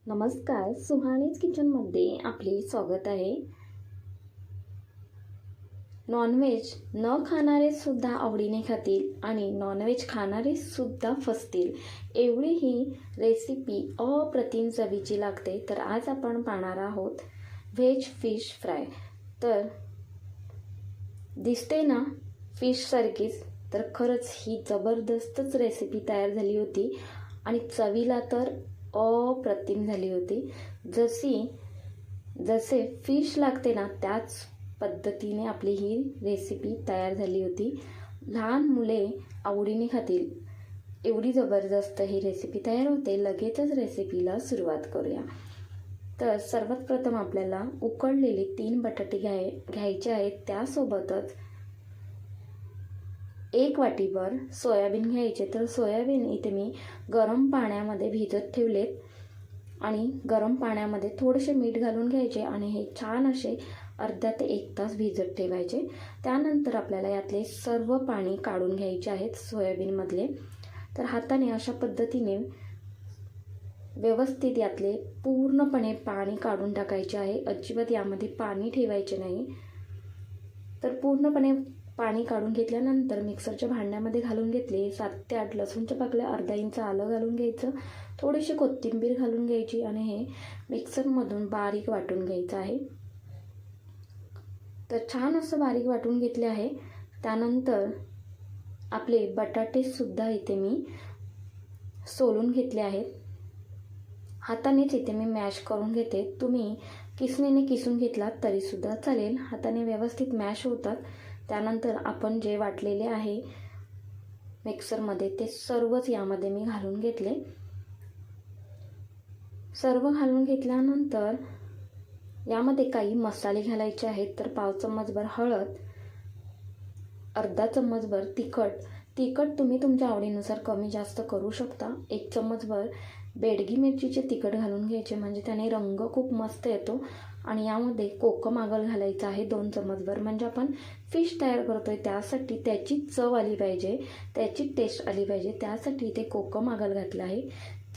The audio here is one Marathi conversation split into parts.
नमस्कार, सुहानीज किचनमध्ये आपले स्वागत आहे. नॉनव्हेज न खाणारे सुद्धा आवडीने खातील आणि नॉनव्हेज खाणारे सुद्धा फसतील एवढी ही रेसिपी अप्रतिम चवीची लागते. तर आज आपण पाहणार आहोत व्हेज फिश फ्राय. तर दिसते ना फिश सारखीच, तर खरंच ही जबरदस्तच रेसिपी तयार झाली होती आणि चवीला तर अप्रतिम झाली होती. जसे फिश लागते ना त्याच पद्धतीने आपली ही रेसिपी तयार झाली होती. लहान मुले आवडीने खातील एवढी जबरदस्त ही रेसिपी तयार होते. लगेचच रेसिपीला सुरुवात करूया. तर सर्वात प्रथम आपल्याला उकडलेले 3 बटाटे घ्यायचे आहेत. त्यासोबतच 1 वाटीभर सोयाबीन घ्यायचे. तर सोयाबीन इथे मी गरम पाण्यामध्ये भिजत ठेवलेत आणि गरम पाण्यामध्ये थोडेसे मीठ घालून घ्यायचे आणि हे छान असे अर्धा ते 1 तास भिजत ठेवायचे. त्यानंतर आपल्याला यातले सर्व पाणी काढून घ्यायचे आहेत सोयाबीनमधले. तर हाताने अशा पद्धतीने व्यवस्थित यातले पूर्णपणे पाणी काढून टाकायचे आहे. अजिबात यामध्ये पाणी ठेवायचे नाही. तर पूर्णपणे पाणी काढून घेतल्यानंतर मिक्सरच्या भांड्यामध्ये घालून घेतले. 7 ते 8 लसूणच्या पाकळ्या, अर्धा इंच आलं घालून घ्यायचं, थोडीशी कोथिंबीर घालून घ्यायची आणि हे मिक्सरमधून बारीक वाटून घ्यायचं आहे. तर छान असं बारीक वाटून घेतले आहे. त्यानंतर आपले बटाटे सुद्धा इथे मी सोलून घेतले आहेत. हातानेच इथे मी मॅश करून घेते. तुम्ही किसणीने किसून घेतलात तरी सुद्धा चालेल. हाताने व्यवस्थित मॅश होतात. त्यानंतर आपण जे वाटलेले आहे मिक्सरमध्ये ते सर्वच यामध्ये मी घालून घेतले. सर्व घालून घेतल्यानंतर यामध्ये काही मसाले घालायचे आहेत. तर 1/2 चम्मचभर हळद, अर्धा चम्मचभर तिखट तुम्ही तुमच्या आवडीनुसार कमी जास्त करू शकता. 1 चम्मचभर बेडगी मिरचीचे तिखट घालून घ्यायचे, म्हणजे त्याने रंग खूप मस्त येतो. आणि यामध्ये कोकम आगळ घालायचं आहे 2 चम्मचभर. म्हणजे आपण फिश तयार करतोय त्यासाठी त्याची चव आली पाहिजे, त्याची टेस्ट आली पाहिजे, त्यासाठी इथे कोकम आगळ घातलं आहे.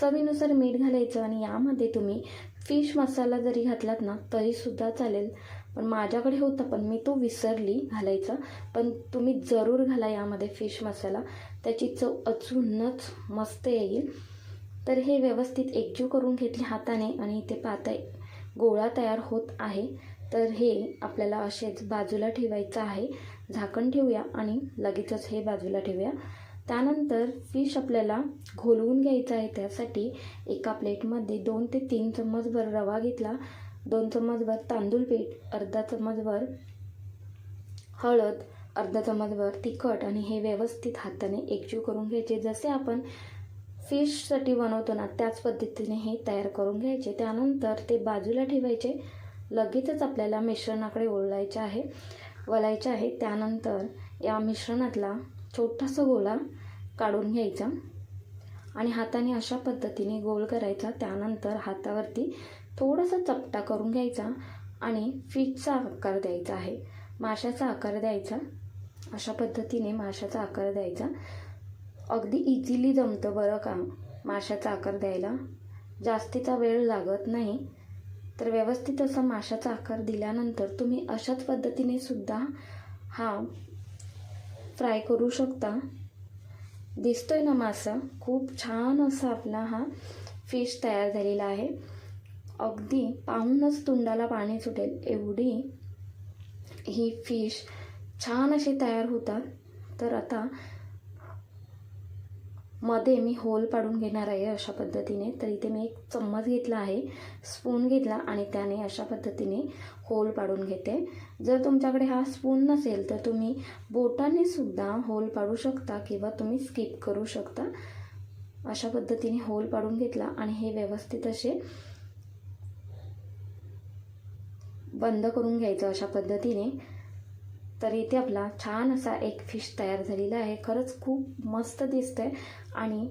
चवीनुसार मीठ घालायचं आणि यामध्ये तुम्ही फिश मसाला जरी घातलात ना तरीसुद्धा चालेल. पण माझ्याकडे होता पण मी तो विसरली घालायचा. पण तुम्ही जरूर घाला यामध्ये फिश मसाला, त्याची चव अजूनच मस्त येईल. तर हे व्यवस्थित एकजीव करून घेतले हाताने आणि इथे पातळ गोळा तयार होत आहे. तर हे आपल्याला असेच बाजूला ठेवायचं आहे. झाकण ठेवूया आणि लगेचच हे बाजूला ठेवूया. त्यानंतर फिश आपल्याला घोलवून घ्यायचं आहे. त्यासाठी एका प्लेटमध्ये 2 ते 3 चम्मचभर रवा घेतला, 2 चम्मचभर तांदूळ पीठ, अर्धा चम्मचभर हळद, अर्धा चम्मचभर तिखट आणि हे व्यवस्थित हाताने एकजीव करून घ्यायचे. जसे आपण फिशसाठी बनवतो ना त्याच पद्धतीने हे तयार करून घ्यायचे. त्यानंतर ते बाजूला ठेवायचे. लगेचच आपल्याला मिश्रणाकडे वळायचे आहे. त्यानंतर या मिश्रणातला छोटासा गोळा काढून घ्यायचा आणि हाताने अशा पद्धतीने गोल करायचा. त्यानंतर हातावरती थोडासा चपटा करून घ्यायचा आणि फिशचा आकार द्यायचा आहे, माशाचा आकार द्यायचा. अशा पद्धतीने माशाचा आकार द्यायचा. अगदी इझिली जमतं बरं का माशाचा आकार द्यायला, जास्तीचा वेळ लागत नाही. तर व्यवस्थित असा माशाचा आकार दिल्यानंतर तुम्ही अशाच पद्धतीने सुद्धा हा फ्राय करू शकता. दिसतोय ना मासा, खूप छान असा आपला हा फिश तयार झालेला आहे. अगदी पाहूनच तोंडाला पाणी सुटेल एवढी ही फिश छान असे तयार होतात. तर आता मध्ये मी होल पाडून घेणार आहे अशा पद्धतीने. तर इथे मी 1 चम्मच घेतला आहे, स्पून घेतला आणि त्याने अशा पद्धतीने होल पाडून घेते. जर तुमच्याकडे हा स्पून नसेल तर तुम्ही बोटाने सुद्धा होल पाडू शकता किंवा तुम्ही स्किप करू शकता. अशा पद्धतीने होल पाडून घेतला आणि हे व्यवस्थित असे बंद करून घ्यायचं अशा पद्धतीने. तर इथे आपला छान असा एक फिश तयार झालेला आहे. खरंच खूप मस्त दिसतंय आणि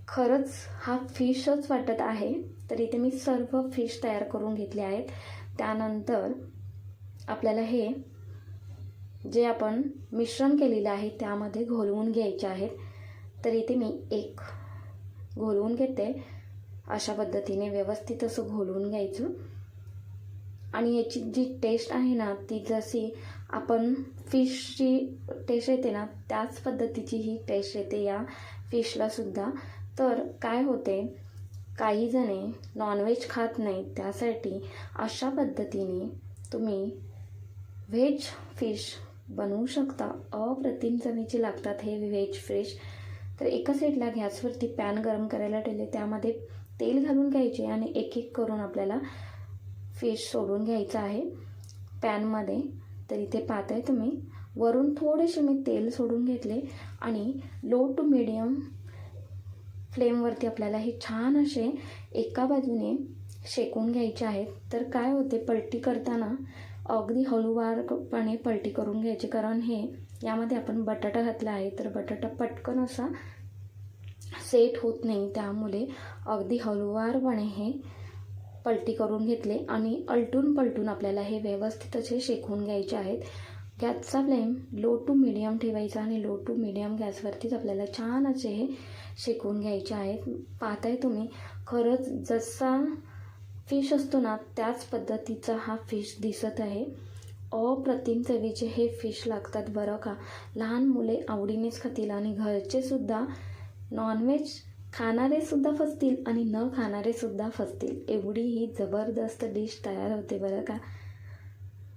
खरंच हा फिशच वाटत आहे. तर इथे मी सर्व फिश तयार करून घेतले आहेत. त्यानंतर आपल्याला हे जे आपण मिश्रण केलेलं आहे त्यामध्ये घोलवून घ्यायचे आहेत. तर इथे मी एक घोलवून घेते. अशा पद्धतीने व्यवस्थित असं घोलवून घ्यायचं. आणि याची जी टेस्ट आहे ना, ती जशी आपण फिशची टेस्ट येते ना, त्याच पद्धतीची ही टेस्ट येते या फिशलासुद्धा. तर काय होते, काही जणे नॉनव्हेज खात नाही, त्यासाठी अशा पद्धतीने तुम्ही व्हेज फिश बनवू शकता. अप्रतिम चवीचे लागतात हे व्हेज फिश. तर एका साईडला गॅसवरती पॅन गरम करायला ठेवले, त्यामध्ये तेल घालून घ्यायचे आणि एक एक करून आपल्याला फिश सोडून घ्यायचं आहे पॅनमध्ये. तर इथे पाहताय तुम्ही, वरून थोडेसे मी तेल सोडून घेतले आणि लो टू मीडियम फ्लेमवरती आपल्याला हे छान असे एका बाजूने शेकून घ्यायचे आहेत. तर काय होते, पलटी करताना अगदी हळूवारपणे पलटी करून घ्यायची, कारण हे यामध्ये आपण बटाटा घातला आहे, तर बटाटा पटकन असा सेट होत नाही, त्यामुळे अगदी हळूवारपणे हे पलटी करून घेतले आणि आलटून पलटून आपल्याला हे व्यवस्थित असे शेकून घ्यायचे आहेत. गॅसचा फ्लेम लो टू मीडियम ठेवायचा आणि लो टू मीडियम गॅसवरतीच आपल्याला छान असे हे शेकून घ्यायचे आहेत. पाहताय तुम्ही, खरंच जसा फिश असतो ना, त्याच पद्धतीचा हा फिश दिसत आहे. अप्रतिम चवीचे हे फिश लागतात बरं का. लहान मुले आवडीनेच खातील आणि घरचेसुद्धा नॉनव्हेज खाणारेसुद्धा फसतील आणि न खाणारेसुद्धा फसतील, एवढी ही जबरदस्त डिश तयार होते बरं का.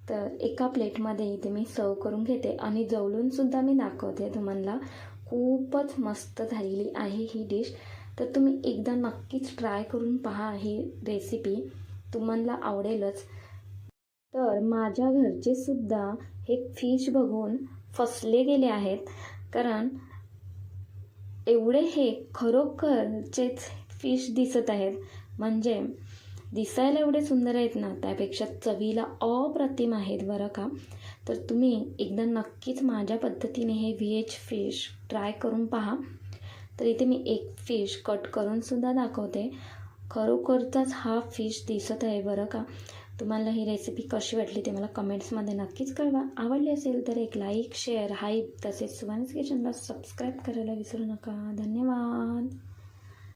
तर एका प्लेटमध्ये इथे मी सर्व करून घेते आणि जवळूनसुद्धा मी दाखवते तुम्हाला. खूपच मस्त झालेली आहे ही डिश. तर तुम्ही एकदा नक्कीच ट्राय करून पहा, ही रेसिपी तुम्हाला आवडेलच. तर माझ्या घरचेसुद्धा हे फिश बघून फसले गेले आहेत, कारण एवढे हे खरोखरचेच फिश दिसत आहेत. म्हणजे दिसायला एवढे सुंदर आहेत ना, त्यापेक्षा चवीला अप्रतिम आहेत बरं का. तर तुम्ही एकदा नक्कीच माझ्या पद्धतीने हे व्हेज फिश ट्राय करून पहा. तर इथे मी एक फिश कट करूनसुद्धा दाखवते. खरोखरचाच हा फिश दिसत आहे बरं का. तुम्हाला ही रेसिपी कशी वाटली ते मला कमेंट्समध्ये नक्कीच कळवा. आवडली असेल तर एक लाईक, शेअर, हाईप तसेच सुवर्णस किचनला सबस्क्राईब करायला विसरू नका. धन्यवाद.